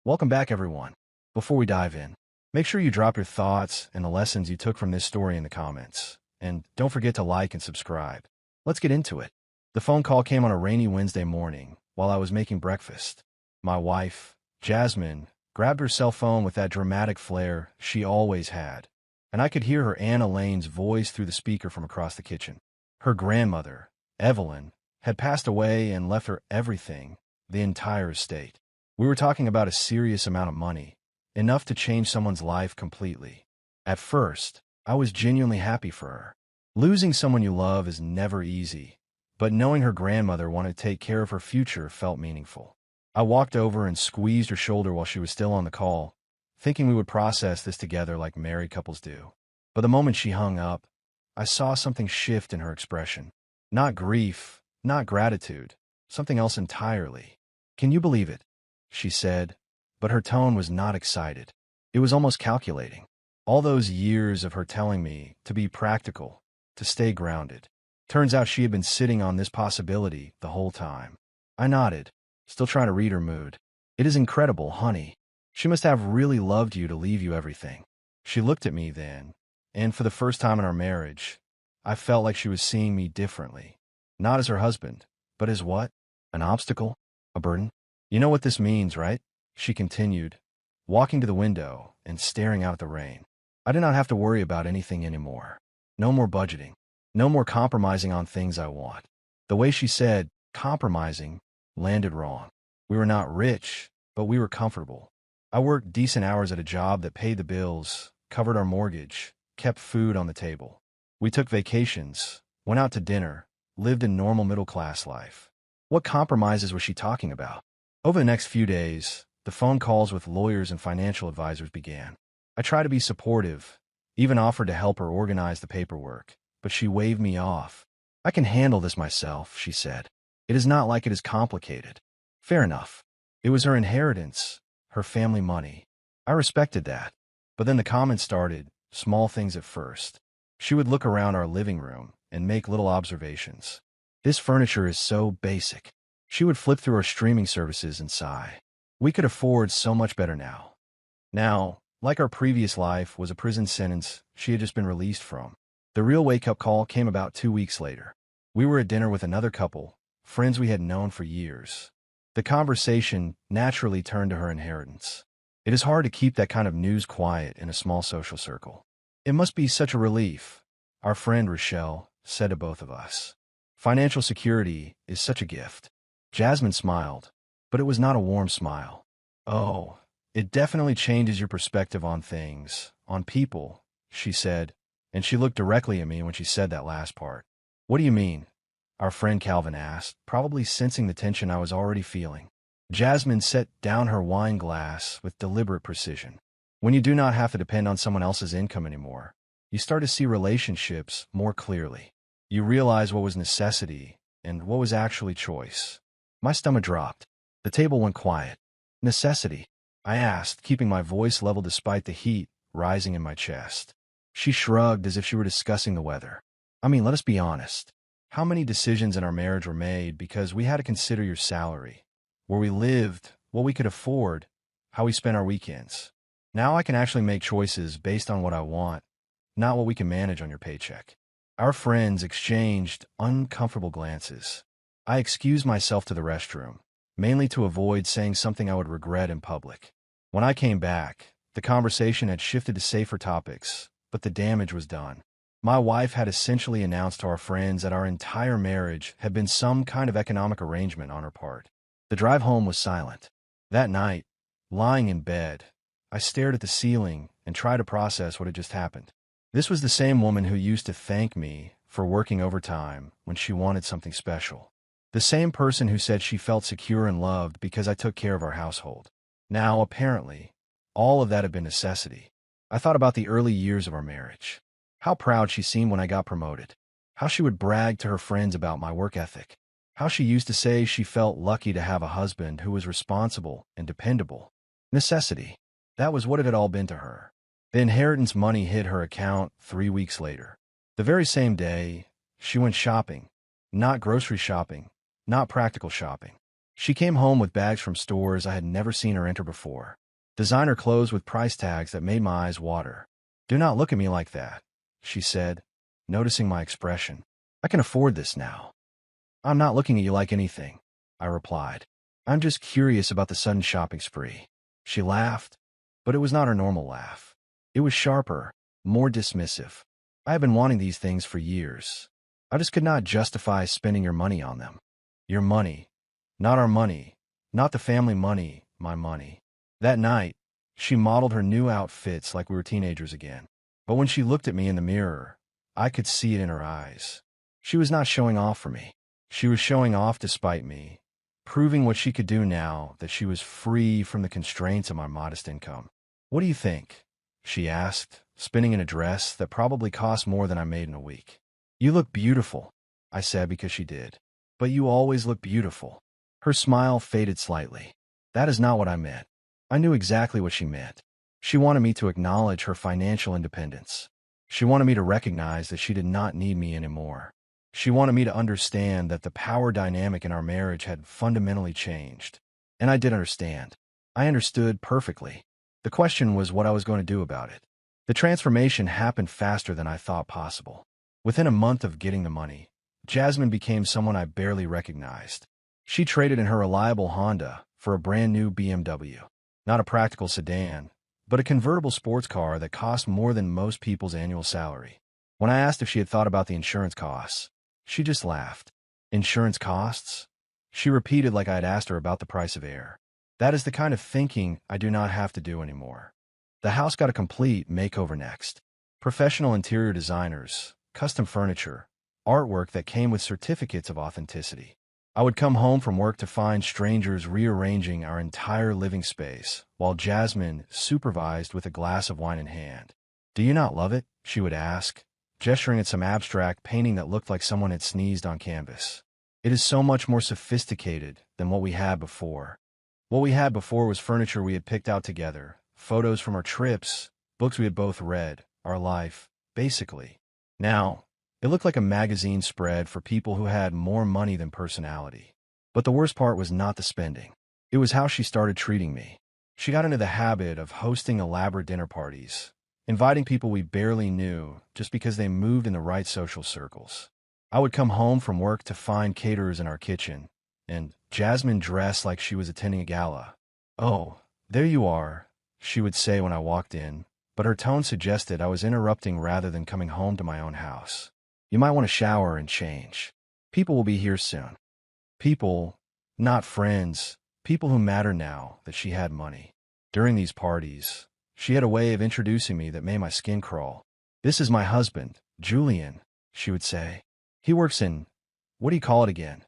Welcome back, everyone. Before we dive in, make sure you drop your thoughts and the lessons you took from this story in the comments. And don't forget to like and subscribe. Let's get into it. The phone call came on a rainy Wednesday morning while I was making breakfast. My wife, Jasmine, grabbed her cell phone with that dramatic flair she always had, and I could hear her Aunt Elaine's voice through the speaker from across the kitchen. Her grandmother, Evelyn, had passed away and left her everything, the entire estate. We were talking about a serious amount of money, enough to change someone's life completely. At first, I was genuinely happy for her. Losing someone you love is never easy, but knowing her grandmother wanted to take care of her future felt meaningful. I walked over and squeezed her shoulder while she was still on the call, thinking we would process this together like married couples do. But the moment she hung up, I saw something shift in her expression. Not grief, not gratitude, something else entirely. "Can you believe it?" she said, but her tone was not excited. It was almost calculating. All those years of her telling me to be practical, to stay grounded. Turns out she had been sitting on this possibility the whole time. I nodded, still trying to read her mood. "It is incredible, honey. She must have really loved you to leave you everything." She looked at me then, and for the first time in our marriage, I felt like she was seeing me differently. Not as her husband, but as what? An obstacle? A burden? "You know what this means, right?" she continued, walking to the window and staring out at the rain. "I do not have to worry about anything anymore. No more budgeting. No more compromising on things I want." The way she said compromising landed wrong. We were not rich, but we were comfortable. I worked decent hours at a job that paid the bills, covered our mortgage, kept food on the table. We took vacations, went out to dinner, lived a normal middle-class life. What compromises was she talking about? Over the next few days, the phone calls with lawyers and financial advisors began. I tried to be supportive, even offered to help her organize the paperwork, but she waved me off. "I can handle this myself," she said. "It is not like it is complicated." Fair enough. It was her inheritance, her family money. I respected that. But then the comments started, small things at first. She would look around our living room and make little observations. "This furniture is so basic." She would flip through our streaming services and sigh. "We could afford so much better now." Now, like our previous life was a prison sentence she had just been released from. The real wake-up call came about 2 weeks later. We were at dinner with another couple, friends we had known for years. The conversation naturally turned to her inheritance. It is hard to keep that kind of news quiet in a small social circle. "It must be such a relief," our friend Rochelle said to both of us. "Financial security is such a gift." Jasmine smiled, but it was not a warm smile. "Oh, it definitely changes your perspective on things, on people," she said, and she looked directly at me when she said that last part. "What do you mean?" our friend Calvin asked, probably sensing the tension I was already feeling. Jasmine set down her wine glass with deliberate precision. "When you do not have to depend on someone else's income anymore, you start to see relationships more clearly. You realize what was necessity and what was actually choice." My stomach dropped. The table went quiet. "Necessity?" I asked, keeping my voice level despite the heat rising in my chest. She shrugged as if she were discussing the weather. "I mean, let us be honest. How many decisions in our marriage were made because we had to consider your salary, where we lived, what we could afford, how we spent our weekends? Now I can actually make choices based on what I want, not what we can manage on your paycheck." Our friends exchanged uncomfortable glances. I excused myself to the restroom, mainly to avoid saying something I would regret in public. When I came back, the conversation had shifted to safer topics, but the damage was done. My wife had essentially announced to our friends that our entire marriage had been some kind of economic arrangement on her part. The drive home was silent. That night, lying in bed, I stared at the ceiling and tried to process what had just happened. This was the same woman who used to thank me for working overtime when she wanted something special. The same person who said she felt secure and loved because I took care of our household. Now, apparently, all of that had been necessity. I thought about the early years of our marriage. How proud she seemed when I got promoted. How she would brag to her friends about my work ethic. How she used to say she felt lucky to have a husband who was responsible and dependable. Necessity. That was what it had all been to her. The inheritance money hit her account 3 weeks later. The very same day, she went shopping. Not grocery shopping, not practical shopping. She came home with bags from stores I had never seen her enter before. Designer clothes with price tags that made my eyes water. "Do not look at me like that," she said, noticing my expression. "I can afford this now." "I'm not looking at you like anything," I replied. "I'm just curious about the sudden shopping spree." She laughed, but it was not her normal laugh. It was sharper, more dismissive. "I have been wanting these things for years. I just could not justify spending your money on them." "Your money. Not our money. Not the family money, my money." That night, she modeled her new outfits like we were teenagers again. But when she looked at me in the mirror, I could see it in her eyes. She was not showing off for me. She was showing off despite me, proving what she could do now that she was free from the constraints of my modest income. "What do you think?" she asked, spinning in a dress that probably cost more than I made in a week. "You look beautiful," I said because she did. "But you always look beautiful." Her smile faded slightly. "That is not what I meant." I knew exactly what she meant. She wanted me to acknowledge her financial independence. She wanted me to recognize that she did not need me anymore. She wanted me to understand that the power dynamic in our marriage had fundamentally changed. And I did understand. I understood perfectly. The question was what I was going to do about it. The transformation happened faster than I thought possible. Within a month of getting the money, Jasmine became someone I barely recognized. She traded in her reliable Honda for a brand new BMW. Not a practical sedan, but a convertible sports car that cost more than most people's annual salary. When I asked if she had thought about the insurance costs, she just laughed. "Insurance costs?" She repeated like I had asked her about the price of air. "That is the kind of thinking I do not have to do anymore." The house got a complete makeover next. Professional interior designers, custom furniture, artwork that came with certificates of authenticity. I would come home from work to find strangers rearranging our entire living space, while Jasmine supervised with a glass of wine in hand. "Do you not love it?" she would ask, gesturing at some abstract painting that looked like someone had sneezed on canvas. "It is so much more sophisticated than what we had before." What we had before was furniture we had picked out together, photos from our trips, books we had both read, our life, basically. Now, it looked like a magazine spread for people who had more money than personality. But the worst part was not the spending. It was how she started treating me. She got into the habit of hosting elaborate dinner parties, inviting people we barely knew just because they moved in the right social circles. I would come home from work to find caterers in our kitchen, and Jasmine dressed like she was attending a gala. "Oh, there you are," she would say when I walked in, but her tone suggested I was interrupting rather than coming home to my own house. "You might want to shower and change. People will be here soon." People, not friends, people who matter now that she had money. During these parties, she had a way of introducing me that made my skin crawl. "This is my husband, Julian," she would say. "He works in, what do you call it again?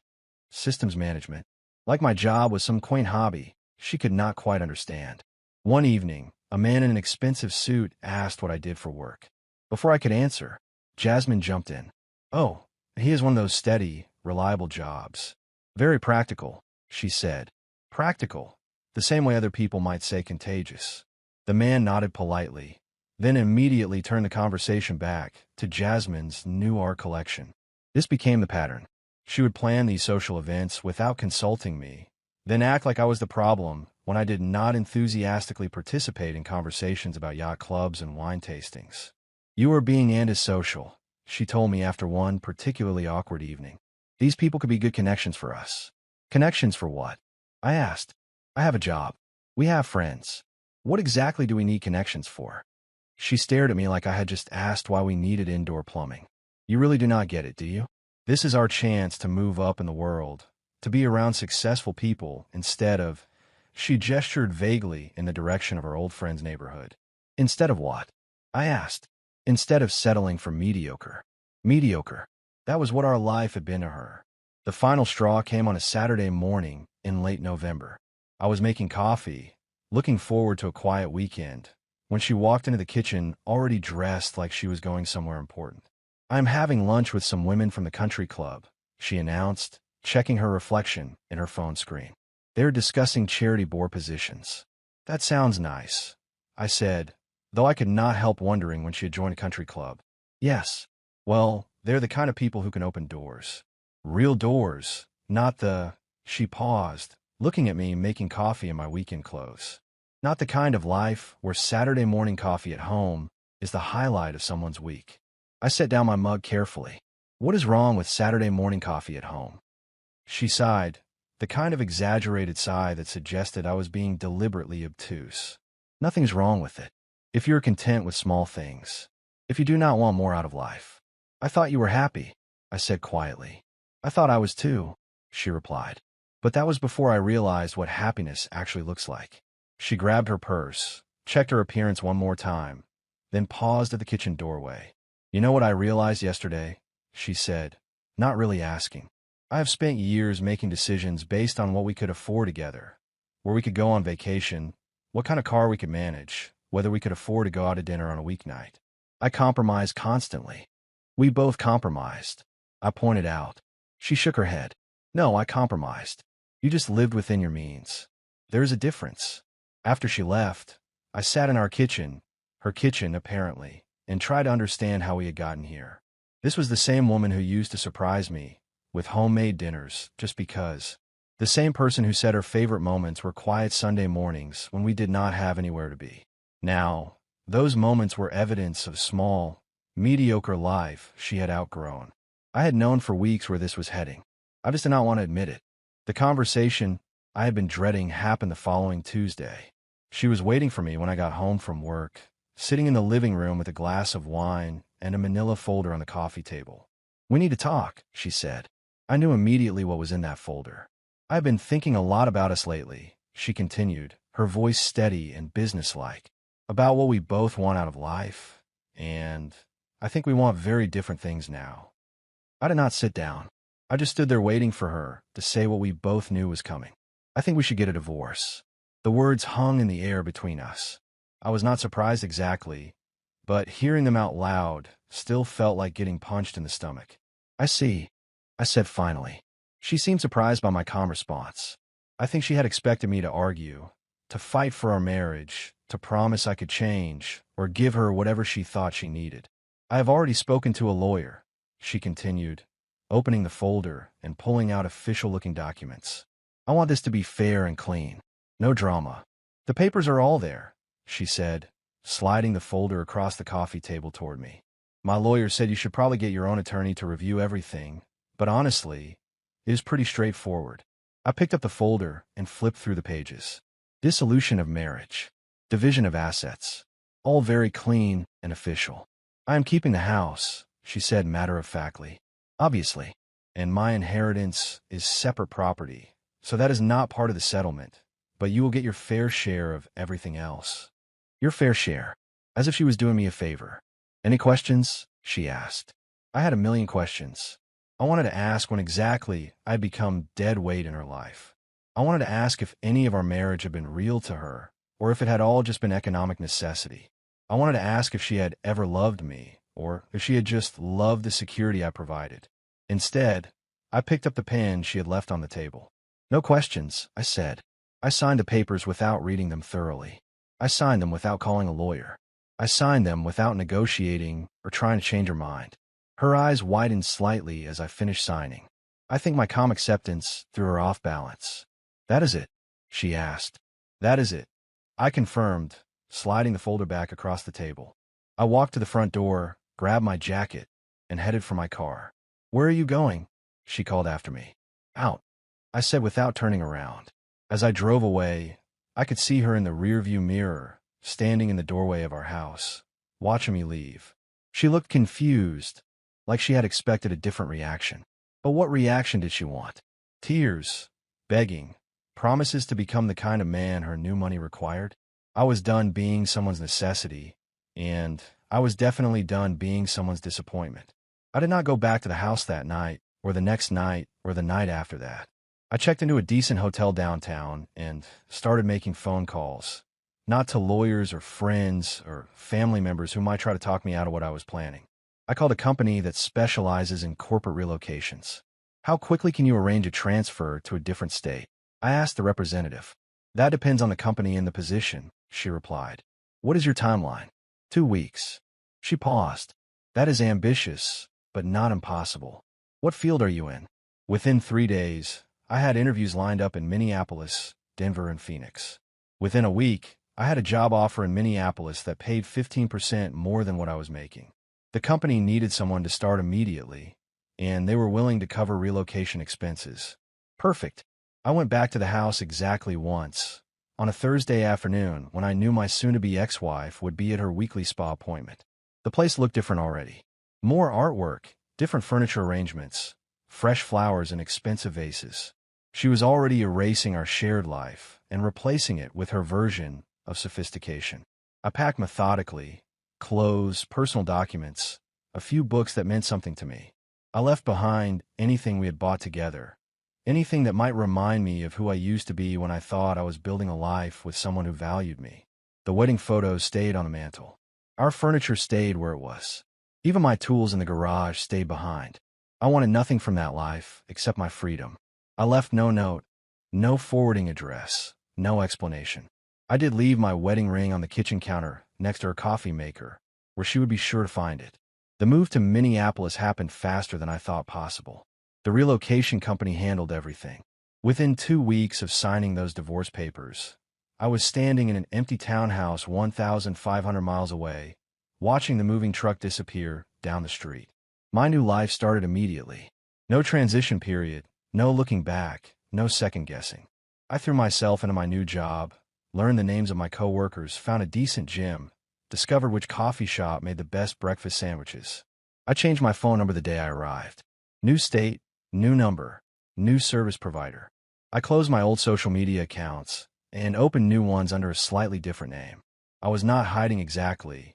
Systems management." Like my job was some quaint hobby she could not quite understand. One evening, a man in an expensive suit asked what I did for work. Before I could answer, Jasmine jumped in. "Oh, he has one of those steady, reliable jobs. Very practical," she said. "Practical, the same way other people might say contagious." The man nodded politely, then immediately turned the conversation back to Jasmine's new art collection. This became the pattern. She would plan these social events without consulting me, then act like I was the problem when I did not enthusiastically participate in conversations about yacht clubs and wine tastings. "You are being antisocial," she told me after one particularly awkward evening. "These people could be good connections for us." "Connections for what?" I asked. "I have a job. We have friends. What exactly do we need connections for?" She stared at me like I had just asked why we needed indoor plumbing. "You really do not get it, do you? This is our chance to move up in the world, to be around successful people instead of—" She gestured vaguely in the direction of our old friend's neighborhood. "Instead of what?" I asked. "Instead of settling for mediocre." Mediocre. That was what our life had been to her. The final straw came on a Saturday morning in late November. I was making coffee, looking forward to a quiet weekend, when she walked into the kitchen already dressed like she was going somewhere important. "I am having lunch with some women from the country club," she announced, checking her reflection in her phone screen. "They're discussing charity board positions." "That sounds nice," I said, though I could not help wondering when she had joined a country club. "Yes. Well, they're the kind of people who can open doors. Real doors, not the—" She paused, looking at me making coffee in my weekend clothes. Not the kind of life where Saturday morning coffee at home is the highlight of someone's week. I set down my mug carefully. What is wrong with Saturday morning coffee at home? She sighed, the kind of exaggerated sigh that suggested I was being deliberately obtuse. Nothing's wrong with it. If you're content with small things, if you do not want more out of life. I thought you were happy, I said quietly. I thought I was too, she replied. But that was before I realized what happiness actually looks like. She grabbed her purse, checked her appearance one more time, then paused at the kitchen doorway. You know what I realized yesterday? She said, not really asking. I have spent years making decisions based on what we could afford together, where we could go on vacation, what kind of car we could manage, whether we could afford to go out to dinner on a weeknight. I compromised constantly. We both compromised, I pointed out. She shook her head. No, I compromised. You just lived within your means. There is a difference. After she left, I sat in our kitchen, her kitchen apparently, and tried to understand how we had gotten here. This was the same woman who used to surprise me with homemade dinners just because. The same person who said her favorite moments were quiet Sunday mornings when we did not have anywhere to be. Now, those moments were evidence of small, mediocre life she had outgrown. I had known for weeks where this was heading. I just did not want to admit it. The conversation I had been dreading happened the following Tuesday. She was waiting for me when I got home from work, sitting in the living room with a glass of wine and a manila folder on the coffee table. We need to talk, she said. I knew immediately what was in that folder. I have been thinking a lot about us lately, she continued, her voice steady and businesslike, about what we both want out of life, and I think we want very different things now. I did not sit down. I just stood there waiting for her to say what we both knew was coming. I think we should get a divorce. The words hung in the air between us. I was not surprised exactly, but hearing them out loud still felt like getting punched in the stomach. I see, I said finally. She seemed surprised by my calm response. I think she had expected me to argue, to fight for our marriage, to promise I could change, or give her whatever she thought she needed. I have already spoken to a lawyer, she continued, opening the folder and pulling out official-looking documents. I want this to be fair and clean. No drama. The papers are all there, she said, sliding the folder across the coffee table toward me. My lawyer said you should probably get your own attorney to review everything, but honestly, it is pretty straightforward. I picked up the folder and flipped through the pages. Dissolution of marriage. Division of assets. All very clean and official. I am keeping the house, she said matter-of-factly. Obviously. And my inheritance is separate property, so that is not part of the settlement, but you will get your fair share of everything else. Your fair share. As if she was doing me a favor. Any questions? She asked. I had a million questions. I wanted to ask when exactly I had become dead weight in her life. I wanted to ask if any of our marriage had been real to her, or if it had all just been economic necessity. I wanted to ask if she had ever loved me, or if she had just loved the security I provided. Instead, I picked up the pen she had left on the table. No questions, I said. I signed the papers without reading them thoroughly. I signed them without calling a lawyer. I signed them without negotiating or trying to change her mind. Her eyes widened slightly as I finished signing. I think my calm acceptance threw her off balance. That is it, she asked. That is it, I confirmed, sliding the folder back across the table. I walked to the front door, grabbed my jacket, and headed for my car. Where are you going? She called after me. Out, I said without turning around. As I drove away, I could see her in the rearview mirror, standing in the doorway of our house, watching me leave. She looked confused, like she had expected a different reaction. But what reaction did she want? Tears, begging, promises to become the kind of man her new money required? I was done being someone's necessity, and I was definitely done being someone's disappointment. I did not go back to the house that night, or the next night, or the night after that. I checked into a decent hotel downtown and started making phone calls, not to lawyers or friends or family members who might try to talk me out of what I was planning. I called a company that specializes in corporate relocations. How quickly can you arrange a transfer to a different state? I asked the representative. That depends on the company and the position, she replied. What is your timeline? 2 weeks. She paused. That is ambitious, but not impossible. What field are you in? Within 3 days, I had interviews lined up in Minneapolis, Denver, and Phoenix. Within a week, I had a job offer in Minneapolis that paid 15% more than what I was making. The company needed someone to start immediately, and they were willing to cover relocation expenses. Perfect. I went back to the house exactly once, on a Thursday afternoon when I knew my soon-to-be ex-wife would be at her weekly spa appointment. The place looked different already. More artwork, different furniture arrangements, fresh flowers and expensive vases. She was already erasing our shared life and replacing it with her version of sophistication. I packed methodically, clothes, personal documents, a few books that meant something to me. I left behind anything we had bought together, anything that might remind me of who I used to be when I thought I was building a life with someone who valued me. The wedding photos stayed on the mantle. Our furniture stayed where it was. Even my tools in the garage stayed behind. I wanted nothing from that life except my freedom. I left no note, no forwarding address, no explanation. I did leave my wedding ring on the kitchen counter next to her coffee maker, where she would be sure to find it. The move to Minneapolis happened faster than I thought possible. The relocation company handled everything. Within 2 weeks of signing those divorce papers, I was standing in an empty townhouse 1,500 miles away, watching the moving truck disappear down the street. My new life started immediately. No transition period, no looking back, no second-guessing. I threw myself into my new job, learned the names of my coworkers, found a decent gym, discovered which coffee shop made the best breakfast sandwiches. I changed my phone number the day I arrived. New state, new number, new service provider. I closed my old social media accounts and opened new ones under a slightly different name. I was not hiding exactly,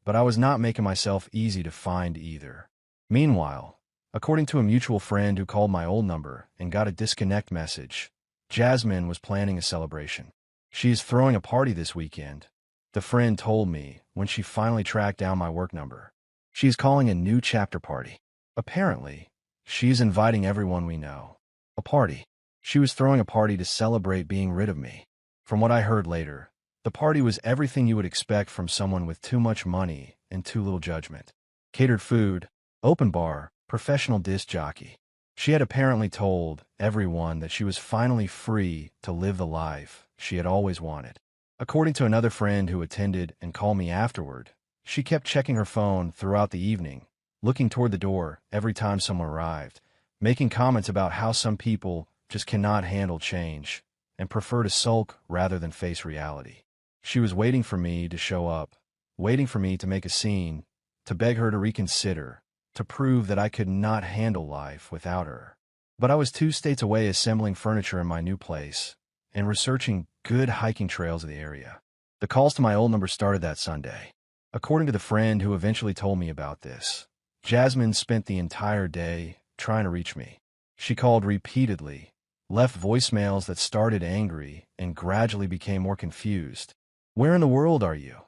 but I was not making myself easy to find either. Meanwhile, according to a mutual friend who called my old number and got a disconnect message, Jasmine was planning a celebration. She is throwing a party this weekend, the friend told me when she finally tracked down my work number. She is calling a new chapter party. Apparently, she is inviting everyone we know. A party. She was throwing a party to celebrate being rid of me. From what I heard later, the party was everything you would expect from someone with too much money and too little judgment. Catered food, open bar, professional disc jockey. She had apparently told everyone that she was finally free to live the life she had always wanted. According to another friend who attended and called me afterward, she kept checking her phone throughout the evening, looking toward the door every time someone arrived, making comments about how some people just cannot handle change and prefer to sulk rather than face reality. She was waiting for me to show up, waiting for me to make a scene, to beg her to reconsider, to prove that I could not handle life without her. But I was 2 states away assembling furniture in my new place and researching good hiking trails of the area. The calls to my old number started that Sunday. According to the friend who eventually told me about this, Jasmine spent the entire day trying to reach me. She called repeatedly, left voicemails that started angry and gradually became more confused. "Where in the world are you?"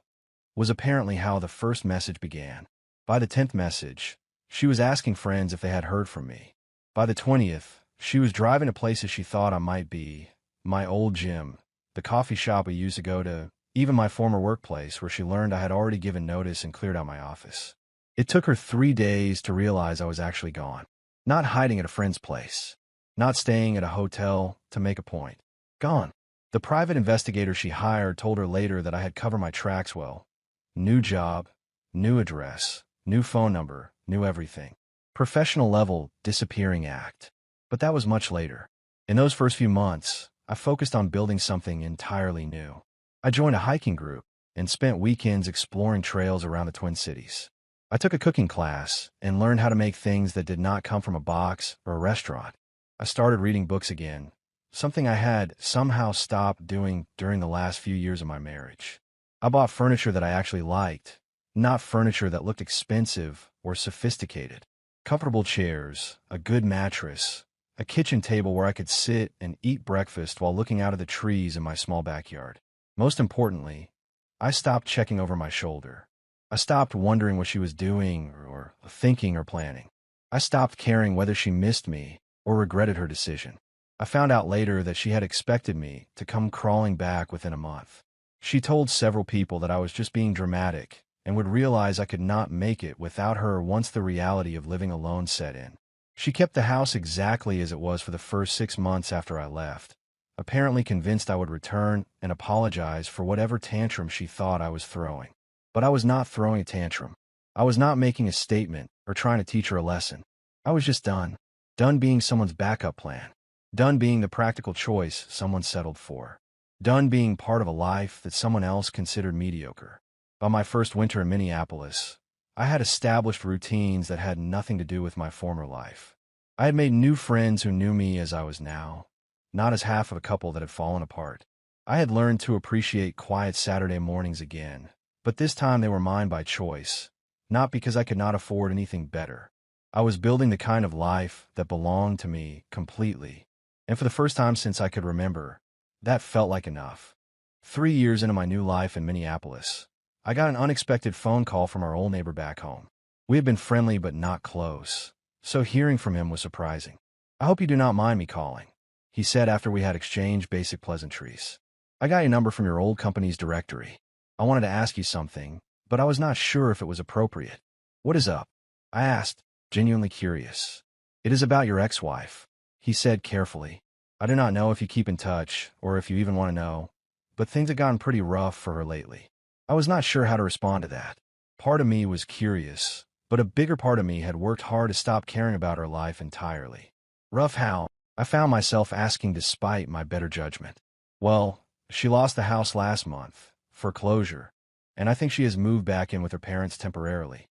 was apparently how the first message began. By the 10th message, she was asking friends if they had heard from me. By the 20th, she was driving to places she thought I might be, my old gym, the coffee shop we used to go to, even my former workplace where she learned I had already given notice and cleared out my office. It took her 3 days to realize I was actually gone. Not hiding at a friend's place. Not staying at a hotel to make a point. Gone. The private investigator she hired told her later that I had covered my tracks well. New job, new address, new phone number, new everything. Professional level disappearing act. But that was much later. In those first few months, I focused on building something entirely new. I joined a hiking group and spent weekends exploring trails around the Twin Cities. I took a cooking class and learned how to make things that did not come from a box or a restaurant. I started reading books again, something I had somehow stopped doing during the last few years of my marriage. I bought furniture that I actually liked, not furniture that looked expensive or sophisticated. Comfortable chairs, a good mattress, a kitchen table where I could sit and eat breakfast while looking out at the trees in my small backyard. Most importantly, I stopped checking over my shoulder. I stopped wondering what she was doing or thinking or planning. I stopped caring whether she missed me or regretted her decision. I found out later that she had expected me to come crawling back within a month. She told several people that I was just being dramatic and would realize I could not make it without her once the reality of living alone set in. She kept the house exactly as it was for the first 6 months after I left, apparently convinced I would return and apologize for whatever tantrum she thought I was throwing. But I was not throwing a tantrum. I was not making a statement or trying to teach her a lesson. I was just done. Done being someone's backup plan. Done being the practical choice someone settled for. Done being part of a life that someone else considered mediocre. By my first winter in Minneapolis, I had established routines that had nothing to do with my former life. I had made new friends who knew me as I was now, not as half of a couple that had fallen apart. I had learned to appreciate quiet Saturday mornings again, but this time they were mine by choice, not because I could not afford anything better. I was building the kind of life that belonged to me completely, and for the first time since I could remember, that felt like enough. 3 years into my new life in Minneapolis, I got an unexpected phone call from our old neighbor back home. We had been friendly but not close, so hearing from him was surprising. "I hope you do not mind me calling," he said after we had exchanged basic pleasantries. "I got your number from your old company's directory. I wanted to ask you something, but I was not sure if it was appropriate." "What is up?" I asked, genuinely curious. "It is about your ex-wife," he said carefully. "I do not know if you keep in touch or if you even want to know, but things have gotten pretty rough for her lately." I was not sure how to respond to that. Part of me was curious, but a bigger part of me had worked hard to stop caring about her life entirely. "Rough how?" I found myself asking despite my better judgment. "Well, she lost the house last month, foreclosure, and I think she has moved back in with her parents temporarily."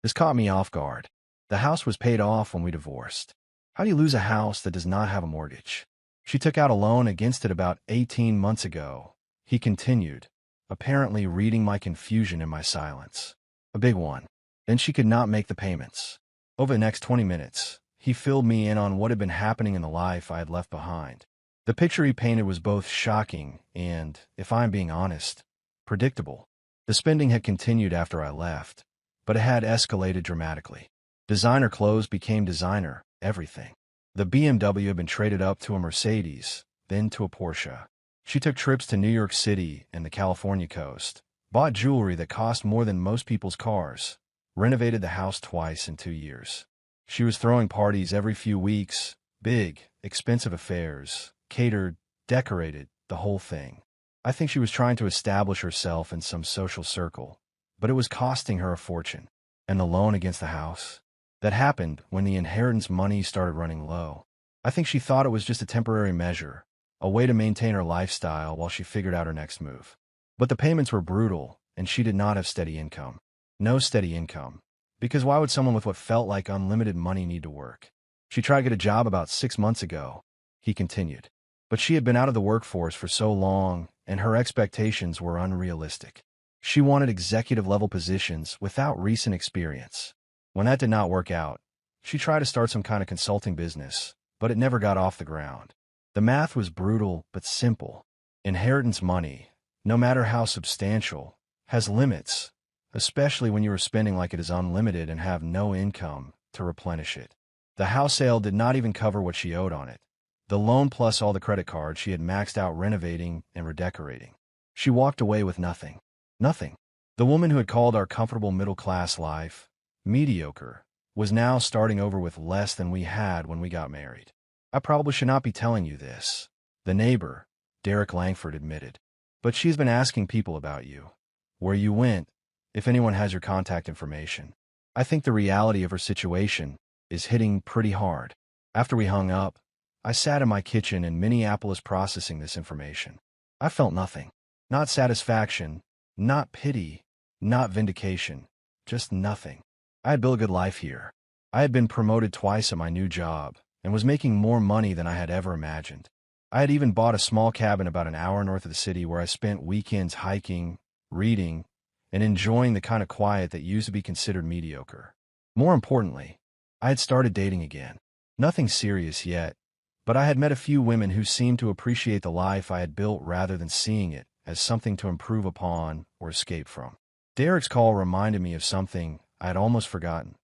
This caught me off guard. The house was paid off when we divorced. How do you lose a house that does not have a mortgage? "She took out a loan against it about 18 months ago," he continued, apparently reading my confusion in my silence. "A big one. Then she could not make the payments." Over the next 20 minutes, he filled me in on what had been happening in the life I had left behind. The picture he painted was both shocking and, if I'm being honest, predictable. The spending had continued after I left, but it had escalated dramatically. Designer clothes became designer everything. The BMW had been traded up to a Mercedes, then to a Porsche. She took trips to New York City and the California coast, bought jewelry that cost more than most people's cars, renovated the house twice in 2 years. She was throwing parties every few weeks, big, expensive affairs, catered, decorated, the whole thing. I think she was trying to establish herself in some social circle, but it was costing her a fortune. And the loan against the house? That happened when the inheritance money started running low. I think she thought it was just a temporary measure, a way to maintain her lifestyle while she figured out her next move. But the payments were brutal, and she did not have steady income. No steady income. Because why would someone with what felt like unlimited money need to work? "She tried to get a job about 6 months ago," he continued. "But she had been out of the workforce for so long, and her expectations were unrealistic. She wanted executive-level positions without recent experience. When that did not work out, she tried to start some kind of consulting business, but it never got off the ground. The math was brutal but simple. Inheritance money, no matter how substantial, has limits, especially when you are spending like it is unlimited and have no income to replenish it. The house sale did not even cover what she owed on it. The loan plus all the credit cards she had maxed out renovating and redecorating. She walked away with nothing. Nothing. The woman who had called our comfortable middle-class life mediocre was now starting over with less than we had when we got married. "I probably should not be telling you this," the neighbor, Derek Langford, admitted. "But she's been asking people about you, where you went, if anyone has your contact information. I think the reality of her situation is hitting pretty hard." After we hung up, I sat in my kitchen in Minneapolis processing this information. I felt nothing. Not satisfaction, not pity, not vindication, just nothing. I had built a good life here. I had been promoted twice at my new job and was making more money than I had ever imagined. I had even bought a small cabin about an hour north of the city where I spent weekends hiking, reading, and enjoying the kind of quiet that used to be considered mediocre. More importantly, I had started dating again. Nothing serious yet, but I had met a few women who seemed to appreciate the life I had built rather than seeing it as something to improve upon or escape from. Derek's call reminded me of something I had almost forgotten.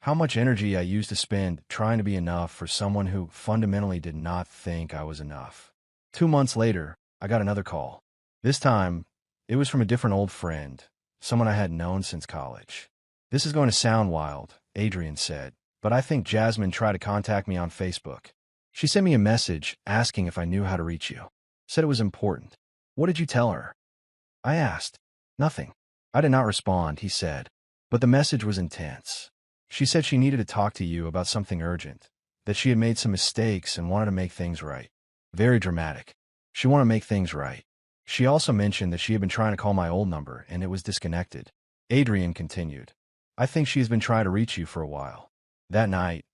How much energy I used to spend trying to be enough for someone who fundamentally did not think I was enough. 2 months later, I got another call. This time, it was from a different old friend, someone I had known since college. "This is going to sound wild," Adrian said, but I think Jasmine tried to contact me on Facebook. She sent me a message asking if I knew how to reach you. Said it was important. What did you tell her? I asked. Nothing. I did not respond, he said. But the message was intense. She said she needed to talk to you about something urgent, that she had made some mistakes and wanted to make things right. Very dramatic. She wanted to make things right. She also mentioned that she had been trying to call my old number and it was disconnected. Adrian continued. I think she has been trying to reach you for a while. That night,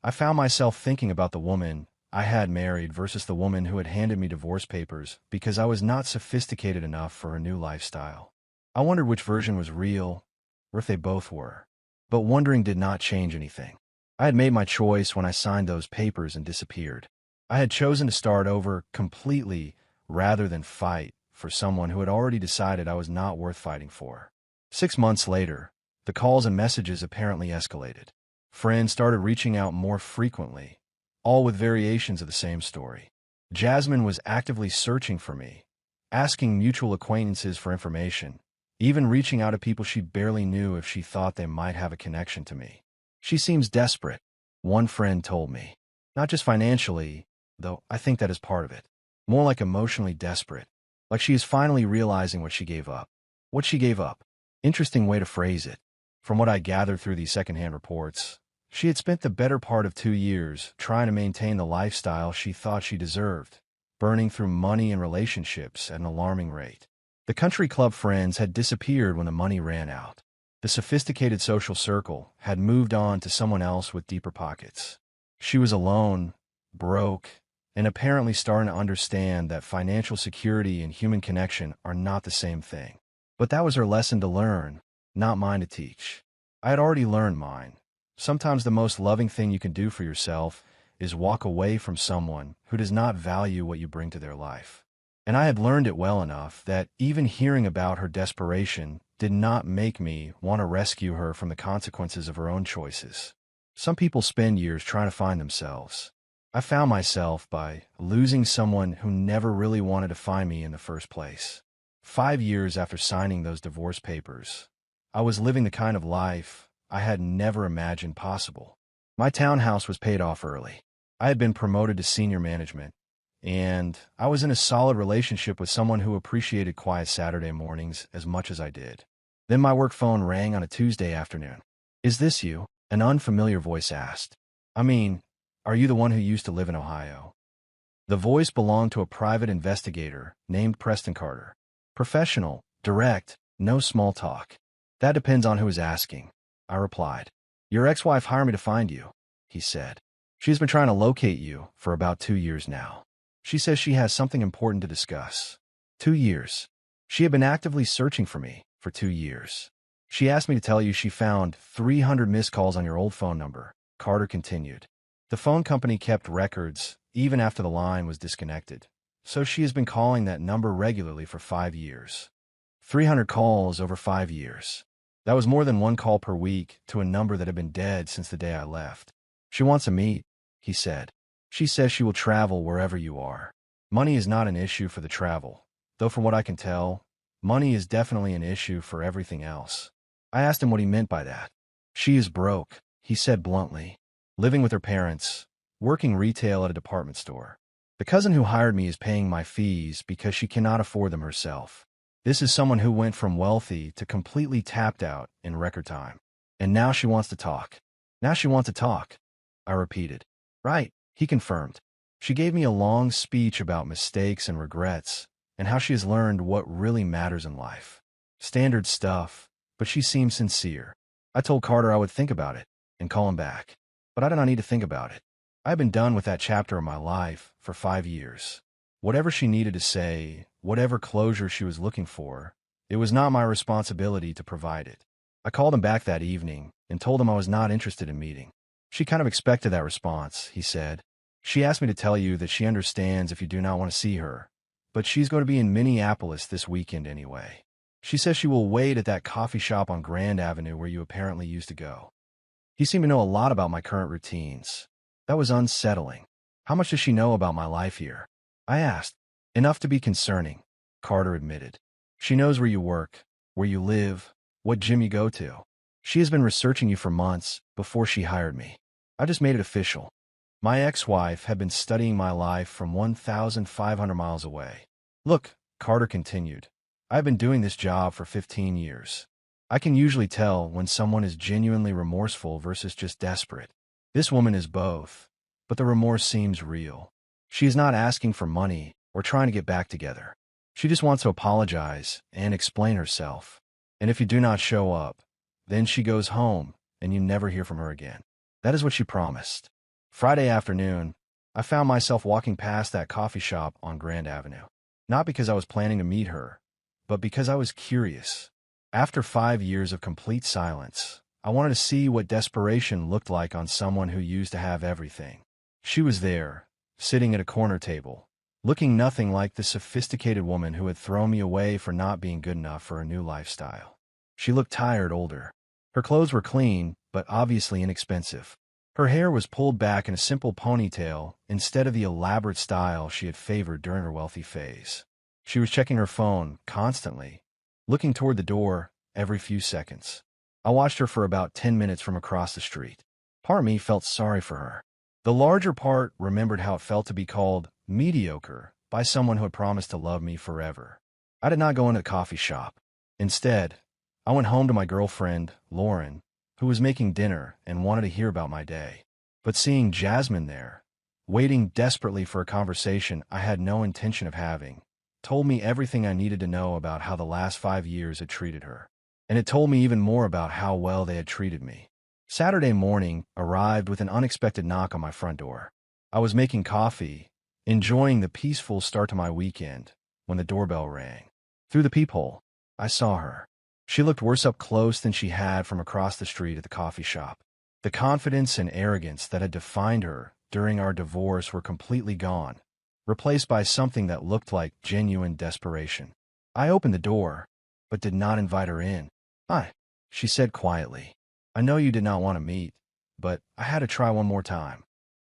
I found myself thinking about the woman I had married versus the woman who had handed me divorce papers because I was not sophisticated enough for her new lifestyle. I wondered which version was real, or if they both were. But wondering did not change anything. I had made my choice when I signed those papers and disappeared. I had chosen to start over completely rather than fight for someone who had already decided I was not worth fighting for. 6 months later, the calls and messages apparently escalated. Friends started reaching out more frequently, all with variations of the same story. Jasmine was actively searching for me, asking mutual acquaintances for information, even reaching out to people she barely knew if she thought they might have a connection to me. She seems desperate, one friend told me. Not just financially, though I think that is part of it. More like emotionally desperate, like she is finally realizing what she gave up. What she gave up. Interesting way to phrase it. From what I gathered through these secondhand reports, she had spent the better part of 2 years trying to maintain the lifestyle she thought she deserved, burning through money and relationships at an alarming rate. The country club friends had disappeared when the money ran out. The sophisticated social circle had moved on to someone else with deeper pockets. She was alone, broke, and apparently starting to understand that financial security and human connection are not the same thing. But that was her lesson to learn, not mine to teach. I had already learned mine. Sometimes the most loving thing you can do for yourself is walk away from someone who does not value what you bring to their life. And I had learned it well enough that even hearing about her desperation did not make me want to rescue her from the consequences of her own choices. Some people spend years trying to find themselves. I found myself by losing someone who never really wanted to find me in the first place. 5 years after signing those divorce papers, I was living the kind of life I had never imagined possible. My townhouse was paid off early. I had been promoted to senior management, and I was in a solid relationship with someone who appreciated quiet Saturday mornings as much as I did. Then my work phone rang on a Tuesday afternoon. "Is this you?" An unfamiliar voice asked. "I mean, are you the one who used to live in Ohio?" The voice belonged to a private investigator named Preston Carter. Professional, direct, no small talk. "That depends on who is asking," I replied. "Your ex-wife hired me to find you," he said. "She's been trying to locate you for about 2 years now. She says she has something important to discuss." 2 years. She had been actively searching for me for 2 years. "She asked me to tell you she found 300 missed calls on your old phone number," Carter continued. The phone company kept records even after the line was disconnected, so she has been calling that number regularly for 5 years. 300 calls over 5 years. That was more than one call per week to a number that had been dead since the day I left. "She wants to meet," he said. "She says she will travel wherever you are. Money is not an issue for the travel, though from what I can tell, money is definitely an issue for everything else." I asked him what he meant by that. "She is broke," he said bluntly, "living with her parents, working retail at a department store. The cousin who hired me is paying my fees because she cannot afford them herself. This is someone who went from wealthy to completely tapped out in record time. And now she wants to talk." "Now she wants to talk," I repeated. "Right," he confirmed. She gave me a long speech about mistakes and regrets, and how she has learned what really matters in life. Standard stuff, but she seemed sincere. I told Carter I would think about it and call him back. But I did not need to think about it. I had been done with that chapter of my life for 5 years. Whatever she needed to say, whatever closure she was looking for, it was not my responsibility to provide it. I called him back that evening and told him I was not interested in meeting. "She kind of expected that response," he said. "She asked me to tell you that she understands if you do not want to see her, but she's going to be in Minneapolis this weekend anyway. She says she will wait at that coffee shop on Grand Avenue where you apparently used to go." He seemed to know a lot about my current routines. That was unsettling. "How much does she know about my life here?" I asked. "Enough to be concerning," Carter admitted. "She knows where you work, where you live, what gym you go to. She has been researching you for months before she hired me. I just made it official. My ex-wife had been studying my life from 1,500 miles away. Look, Carter continued, I've been doing this job for 15 years. I can usually tell when someone is genuinely remorseful versus just desperate. This woman is both, but the remorse seems real. She is not asking for money or trying to get back together. She just wants to apologize and explain herself. And if you do not show up, then she goes home and you never hear from her again. That is what she promised. Friday afternoon, I found myself walking past that coffee shop on Grand Avenue. Not because I was planning to meet her, but because I was curious. After 5 years of complete silence, I wanted to see what desperation looked like on someone who used to have everything. She was there, sitting at a corner table, looking nothing like the sophisticated woman who had thrown me away for not being good enough for a new lifestyle. She looked tired, older. Her clothes were clean, but obviously inexpensive. Her hair was pulled back in a simple ponytail instead of the elaborate style she had favored during her wealthy phase. She was checking her phone constantly, looking toward the door every few seconds. I watched her for about 10 minutes from across the street. Part of me felt sorry for her. The larger part remembered how it felt to be called mediocre by someone who had promised to love me forever. I did not go into the coffee shop. Instead, I went home to my girlfriend, Lauren, who was making dinner and wanted to hear about my day. But seeing Jasmine there, waiting desperately for a conversation I had no intention of having, told me everything I needed to know about how the last 5 years had treated her. And it told me even more about how well they had treated me. Saturday morning arrived with an unexpected knock on my front door. I was making coffee, enjoying the peaceful start to my weekend, when the doorbell rang. Through the peephole, I saw her. She looked worse up close than she had from across the street at the coffee shop. The confidence and arrogance that had defined her during our divorce were completely gone, replaced by something that looked like genuine desperation. I opened the door, but did not invite her in. "Hi," she said quietly. "I know you did not want to meet, but I had to try one more time."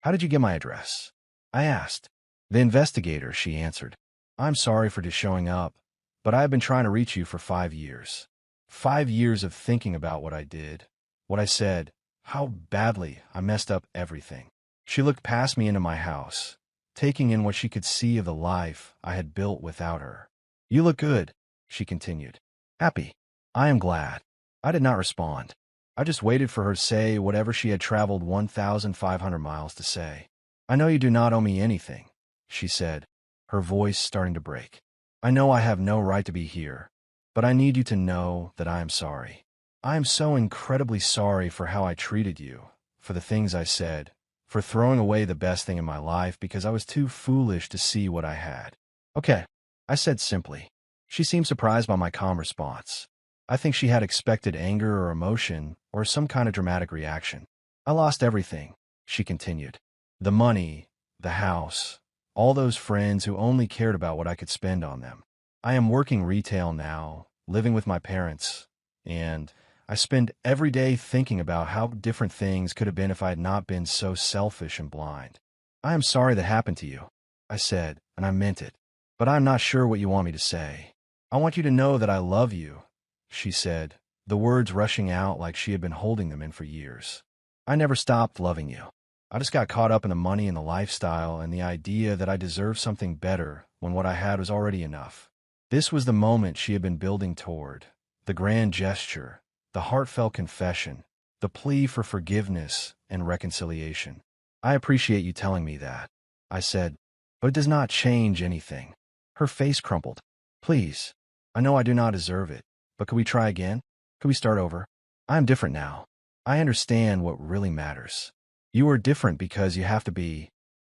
"How did you get my address?" I asked. "The investigator," she answered. "I'm sorry for just showing up, but I have been trying to reach you for 5 years. 5 years of thinking about what I did, what I said, how badly I messed up everything." She looked past me into my house, taking in what she could see of the life I had built without her. "You look good," she continued. "Happy." "I am glad." I did not respond. I just waited for her to say whatever she had traveled 1,500 miles to say. "I know you do not owe me anything," she said, her voice starting to break. "I know I have no right to be here, but I need you to know that I am sorry. I am so incredibly sorry for how I treated you, for the things I said, for throwing away the best thing in my life because I was too foolish to see what I had." "Okay," I said simply. She seemed surprised by my calm response. I think she had expected anger or emotion or some kind of dramatic reaction. "I lost everything," she continued. "The money, the house, all those friends who only cared about what I could spend on them. I am working retail now, living with my parents, and I spend every day thinking about how different things could have been if I had not been so selfish and blind. I am sorry that happened to you," I said, and I meant it. "But I'm not sure what you want me to say." "I want you to know that I love you," she said, the words rushing out like she had been holding them in for years. "I never stopped loving you. I just got caught up in the money and the lifestyle and the idea that I deserved something better when what I had was already enough." This was the moment she had been building toward, the grand gesture, the heartfelt confession, the plea for forgiveness and reconciliation. "I appreciate you telling me that," I said, "but it does not change anything." Her face crumpled. "Please, I know I do not deserve it, but could we try again? Could we start over? I am different now. I understand what really matters." "You are different because you have to be,"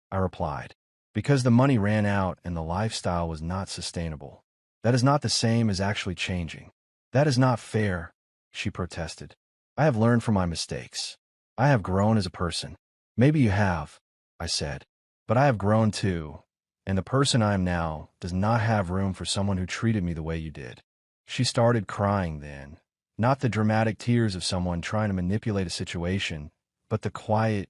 I replied. "Because the money ran out and the lifestyle was not sustainable. That is not the same as actually changing." "That is not fair," she protested. "I have learned from my mistakes. I have grown as a person." "Maybe you have," I said, "but I have grown too, and the person I am now does not have room for someone who treated me the way you did." She started crying then, not the dramatic tears of someone trying to manipulate a situation, but the quiet,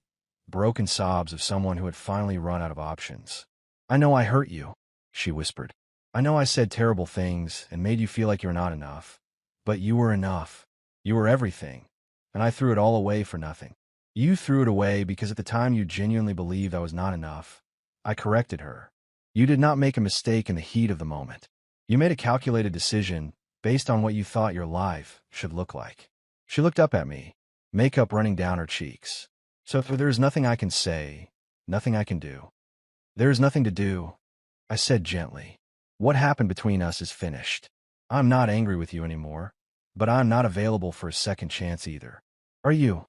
broken sobs of someone who had finally run out of options. "I know I hurt you," she whispered. "I know I said terrible things and made you feel like you're not enough. But you were enough. You were everything. And I threw it all away for nothing. You threw it away because at the time you genuinely believed I was not enough. I corrected her. You did not make a mistake in the heat of the moment. You made a calculated decision based on what you thought your life should look like. She looked up at me, makeup running down her cheeks. So there is nothing I can say, nothing I can do. There is nothing to do, I said gently. What happened between us is finished. I'm not angry with you anymore, but I'm not available for a second chance either. Are you?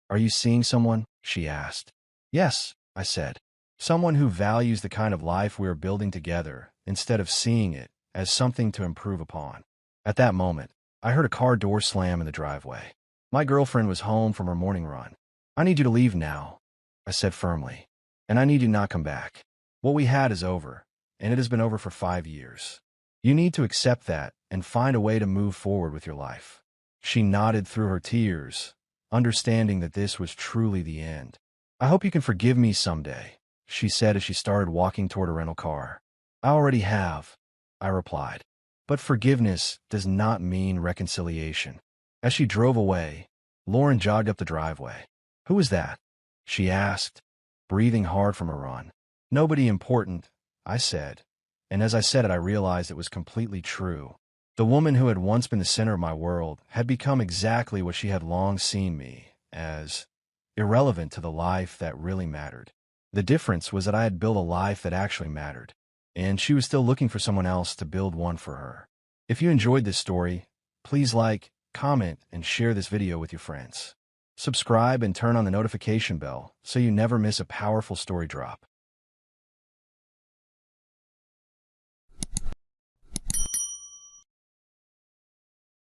Are you seeing someone? She asked. Yes, I said. Someone who values the kind of life we are building together instead of seeing it as something to improve upon. At that moment, I heard a car door slam in the driveway. My girlfriend was home from her morning run. I need you to leave now, I said firmly, and I need you to not come back. What we had is over, and it has been over for 5 years. You need to accept that and find a way to move forward with your life. She nodded through her tears, understanding that this was truly the end. I hope you can forgive me someday, she said as she started walking toward a rental car. I already have, I replied. But forgiveness does not mean reconciliation. As she drove away, Lauren jogged up the driveway. Who was that? She asked, breathing hard from her run. Nobody important, I said, and as I said it I realized it was completely true. The woman who had once been the center of my world had become exactly what she had long seen me as, irrelevant to the life that really mattered. The difference was that I had built a life that actually mattered, and she was still looking for someone else to build one for her. If you enjoyed this story, please like, comment, and share this video with your friends. Subscribe and turn on the notification bell so you never miss a powerful story drop.